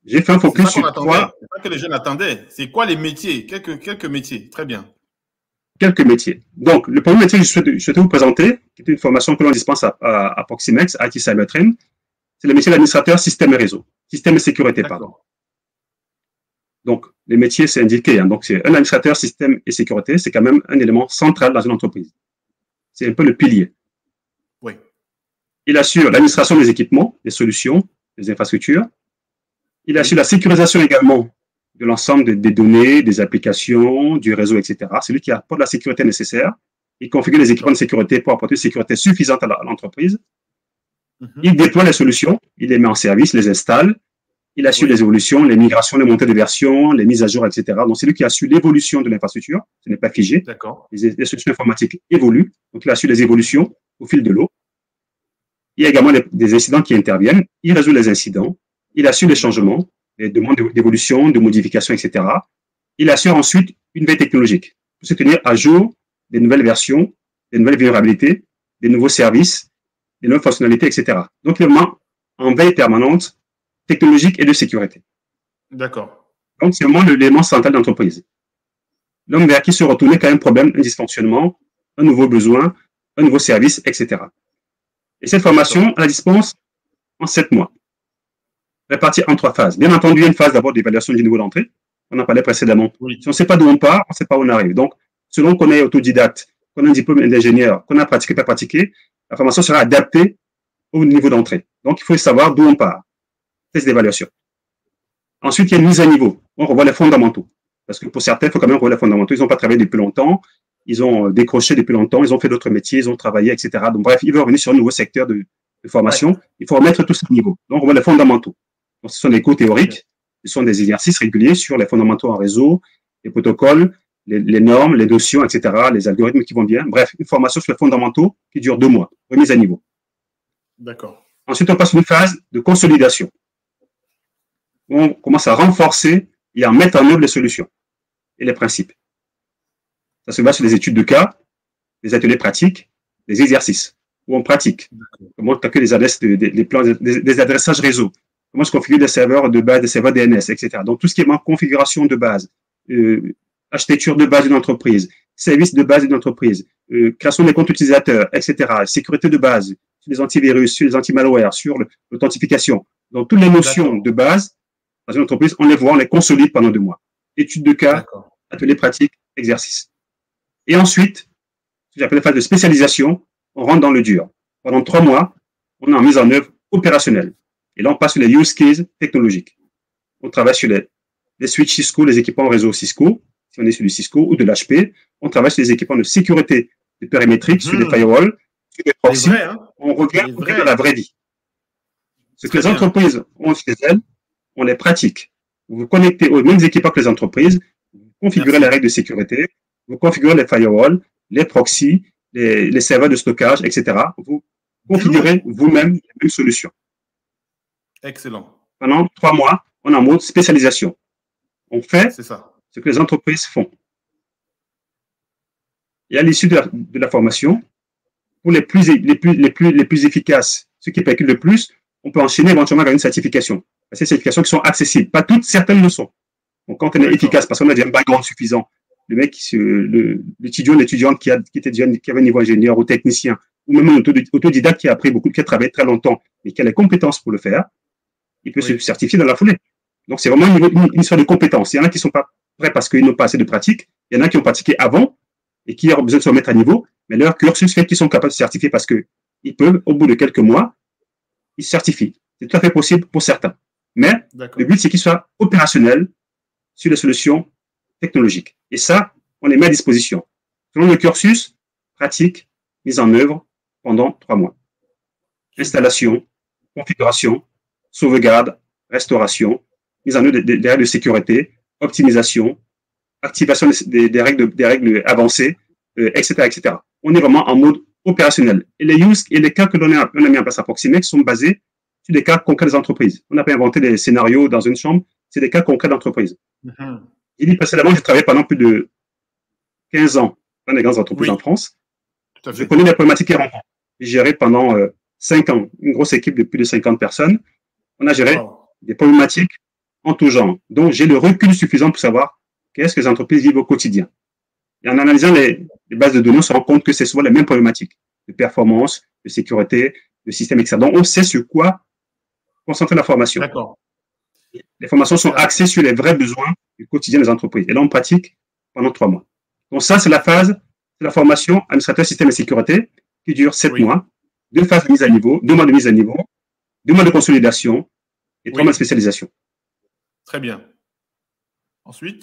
J'ai fait un C'est focus ça qu'on sur attendait. trois, C'est ça que les jeunes attendaient. C'est quoi les métiers? Quelques métiers. Très bien. quelques métiers. Donc, le premier métier que je souhaitais vous présenter, qui est une formation que l'on dispense à Proximex, à IT Cybertrain, c'est le métier d'administrateur système et réseau, système et sécurité, pardon. D'accord. Donc, les métiers, c'est indiqué. Hein. Donc, c'est un administrateur système et sécurité, c'est quand même un élément central dans une entreprise. C'est un peu le pilier. Oui. Il assure l'administration des équipements, des solutions, des infrastructures. Il assure la sécurisation également de l'ensemble des données, des applications, du réseau, etc. C'est lui qui apporte la sécurité nécessaire. Il configure les équipements de sécurité pour apporter une sécurité suffisante à l'entreprise. Il déploie les solutions, il les met en service, les installe. Il assure les évolutions, les migrations, les montées de versions, les mises à jour, etc. Donc, c'est lui qui assure l'évolution de l'infrastructure. Ce n'est pas figé. D'accord. Les solutions informatiques évoluent. Donc, il assure les évolutions au fil de l'eau. Il y a également des incidents qui interviennent. Il résout les incidents. Il assure les changements, les demandes d'évolution, de modification, etc. Il assure ensuite une veille technologique pour se tenir à jour des nouvelles versions, des nouvelles vulnérabilités, des nouveaux services, des nouvelles fonctionnalités, etc. Donc, il est vraiment en veille permanente technologique et de sécurité. D'accord. Donc, c'est vraiment l'élément central d'entreprise. L'homme vers qui se retourner quand un problème, un dysfonctionnement, un nouveau besoin, un nouveau service, etc. Et cette formation, elle la dispense en 7 mois, répartie en 3 phases. Bien entendu, il y a une phase d'abord d'évaluation du niveau d'entrée. On en parlait précédemment. Oui. Si on ne sait pas d'où on part, on ne sait pas où on arrive. Donc, selon qu'on est autodidacte, qu'on a un diplôme d'ingénieur, qu'on a pratiqué, pas pratiqué, la formation sera adaptée au niveau d'entrée. Donc, il faut savoir d'où on part. Test d'évaluation. Ensuite, il y a une mise à niveau. On revoit les fondamentaux. Parce que pour certains, il faut quand même revoir les fondamentaux. Ils n'ont pas travaillé depuis longtemps. Ils ont décroché depuis longtemps. Ils ont fait d'autres métiers. Ils ont travaillé, etc. Donc, bref, ils veulent revenir sur un nouveau secteur de formation. Ouais. Il faut remettre tout ça à niveau. Donc, on revoit les fondamentaux. Donc, ce sont des cours théoriques. Ce sont des exercices réguliers sur les fondamentaux en réseau, les protocoles, les normes, les notions, etc., les algorithmes qui vont bien. Bref, une formation sur les fondamentaux qui dure 2 mois. Remise à niveau. D'accord. Ensuite, on passe à une phase de consolidation. On commence à renforcer et à mettre en œuvre les solutions et les principes. Ça se base sur les études de cas, les ateliers pratiques, les exercices, où on pratique. Comment calculer les adresses, des plans, des adressages réseau, comment je configure des serveurs de base, des serveurs DNS, etc. Donc, tout ce qui est configuration de base, architecture de base d'une entreprise, service de base d'une entreprise, création des comptes utilisateurs, etc., sécurité de base, sur les antivirus, sur les anti-malware, sur l'authentification. Donc, toutes les notions de base dans une entreprise, on les voit, on les consolide pendant 2 mois. Études de cas, ateliers pratiques, exercices. Et ensuite, ce que j'appelle la phase de spécialisation, on rentre dans le dur. Pendant 3 mois, on est en mise en œuvre opérationnelle. Et là, on passe sur les use cases technologiques. On travaille sur les switches Cisco, les équipements réseau Cisco, si on est sur du Cisco ou de l'HP. On travaille sur les équipements de sécurité de périmétrique, sur les firewalls, sur les proxys. On revient à la vraie vie. Ce que les entreprises ont chez elles, on les pratique. Vous vous connectez aux mêmes équipements que les entreprises, vous configurez les règles de sécurité, vous configurez les firewalls, les proxys, les serveurs de stockage, etc. Vous configurez vous-même les mêmes solutions. Excellent. Pendant 3 mois, on est en mode spécialisation. On fait ce que les entreprises font. Et à l'issue de la formation, pour les plus efficaces, ceux qui percutent le plus, on peut enchaîner éventuellement vers une certification. Ces certifications qui sont accessibles. Pas toutes, certaines le sont. Donc, quand on est efficace, parce qu'on a déjà un background suffisant, le mec, l'étudiant qui avait un niveau ingénieur ou technicien, ou même un autodidacte qui a appris beaucoup, qui a travaillé très longtemps, mais qui a les compétences pour le faire, il peut se certifier dans la foulée. Donc, c'est vraiment une histoire de compétences. Il y en a qui ne sont pas prêts parce qu'ils n'ont pas assez de pratique. Il y en a qui ont pratiqué avant et qui ont besoin de se remettre à niveau, mais leur cursus fait qu'ils sont capables de se certifier parce qu'ils peuvent, au bout de quelques mois, ils se certifient. C'est tout à fait possible pour certains. Mais le but, c'est qu'ils soient opérationnels sur les solutions technologiques. Et ça, on les met à disposition. Selon le cursus, pratique, mise en œuvre pendant 3 mois. Installation, configuration, sauvegarde, restauration, mise en œuvre des règles de sécurité, optimisation, activation des règles avancées, etc., etc. On est vraiment en mode opérationnel. Et les cas que l'on a mis en place à Proximex sont basés sur des cas concrets des entreprises. On n'a pas inventé des scénarios dans une chambre, c'est des cas concrets d'entreprise. J'ai dit précédemment, j'ai travaillé pendant plus de 15 ans dans les grandes entreprises en France. Je connais les problématiques qu'ils rencontrent. J'ai géré pendant 5 ans une grosse équipe de plus de 50 personnes. On a géré des problématiques en tout genre. Donc, j'ai le recul suffisant pour savoir qu'est-ce que les entreprises vivent au quotidien. Et en analysant les bases de données, on se rend compte que c'est souvent les mêmes problématiques de performance, de sécurité, de système, etc. Donc, on sait sur quoi concentrer la formation. D'accord. Les formations sont axées sur les vrais besoins du quotidien des entreprises. Et là, on pratique pendant 3 mois. Donc, ça, c'est la phase de la formation administrateur système et sécurité qui dure 7 mois. 2 phases de mise à niveau, 2 mois de mise à niveau, 2 mois de consolidation et 3 mois de spécialisation. Très bien. Ensuite?